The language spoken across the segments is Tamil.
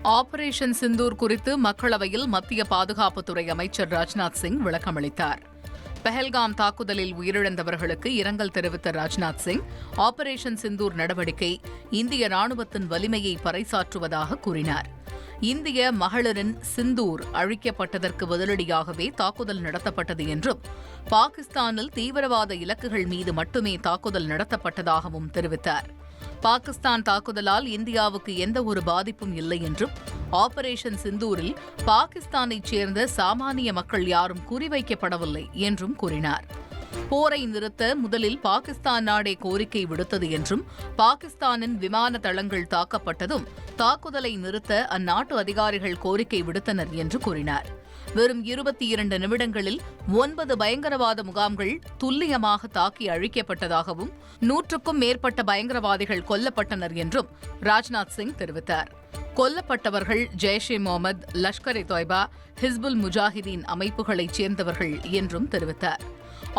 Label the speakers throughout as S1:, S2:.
S1: ஆபரேஷன் சிந்தூர் குறித்து மக்களவையில் மத்திய பாதுகாப்புத்துறை அமைச்சர் ராஜ்நாத் சிங் விளக்கமளித்தார். பஹல்காம் தாக்குதலில் உயிரிழந்தவர்களுக்கு இரங்கல் தெரிவித்த ராஜ்நாத் சிங், ஆபரேஷன் சிந்தூர் நடவடிக்கை இந்திய ராணுவத்தின் வலிமையை பறைசாற்றுவதாக கூறினார். இந்திய மகளிரின் சிந்தூர் அழிக்கப்பட்டதற்கு பதிலடியாகவே தாக்குதல் நடத்தப்பட்டது என்றும், பாகிஸ்தானில் தீவிரவாத இலக்குகள் மீது மட்டுமே தாக்குதல் நடத்தப்பட்டதாகவும் தெரிவித்தார். பாகிஸ்தான் தாக்குதலால் இந்தியாவுக்கு எந்த ஒரு பாதிப்பும் இல்லை என்றும், ஆபரேஷன் சிந்தூரில் பாகிஸ்தானைச் சேர்ந்த சாமானிய மக்கள் யாரும் குறிவைக்கப்படவில்லை என்றும் கூறினார். போரை நிறுத்த முதலில் பாகிஸ்தான் நாடே கோரிக்கை விடுத்தது என்றும், பாகிஸ்தானின் விமான தளங்கள் தாக்கப்பட்டதும் தாக்குதலை நிறுத்த அந்நாட்டு அதிகாரிகள் கோரிக்கை விடுத்தனர் என்று கூறினார். வெறும் 22 நிமிடங்களில் 9 பயங்கரவாத முகாம்கள் துல்லியமாக தாக்கி அழிக்கப்பட்டதாகவும், 100க்கும் மேற்பட்ட பயங்கரவாதிகள் கொல்லப்பட்டனர் என்றும் ராஜ்நாத் சிங் தெரிவித்தார். கொல்லப்பட்டவர்கள் ஜெய்ஷ்-இ-முகமது, லஷ்கர்-இ-தொய்பா, ஹிஸ்புல் முஜாஹிதீன் அமைப்புகளைச் சேர்ந்தவர்கள் என்றும் தெரிவித்தார்.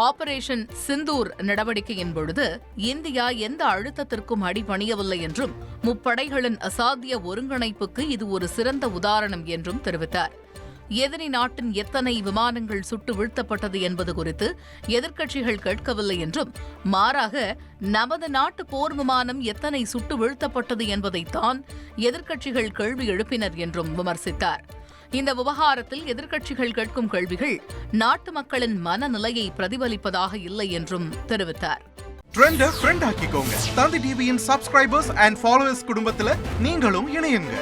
S1: ஆபரேஷன் சிந்தூர் நடவடிக்கையின் பொழுது இந்தியா எந்த அழுத்தத்திற்கும் அடிபணியவில்லை என்றும், முப்படைகளின் அசாத்திய ஒருங்கிணைப்புக்கு இது ஒரு சிறந்த உதாரணம் என்றும் தெரிவித்தார். எதிரி நாட்டின் எத்தனை விமானங்கள் சுட்டு வீழ்த்தப்பட்டது என்பது குறித்து எதிர்க்கட்சிகள் கேட்கவில்லை என்றும், மாறாக நமது நாட்டு போர் விமானம் எத்தனை சுட்டு வீழ்த்தப்பட்டது என்பதைத்தான் எதிர்க்கட்சிகள் கேள்வி எழுப்பினர் என்றும் விமர்சித்தார். இந்த விவகாரத்தில் எதிர்க்கட்சிகள் கேட்கும் கேள்விகள் நாட்டு மக்களின் மனநிலையை பிரதிபலிப்பதாக இல்லை என்றும் தெரிவித்தார்.
S2: ட்ரெண்டை ஃப்ரெண்ட் ஆக்கிக்கோங்க. தந்தி டிவியின் சப்ஸ்கிரைபர்ஸ் அண்ட் ஃபாலோவர்ஸ் குடும்பத்தில் நீங்களும் இணையுங்க.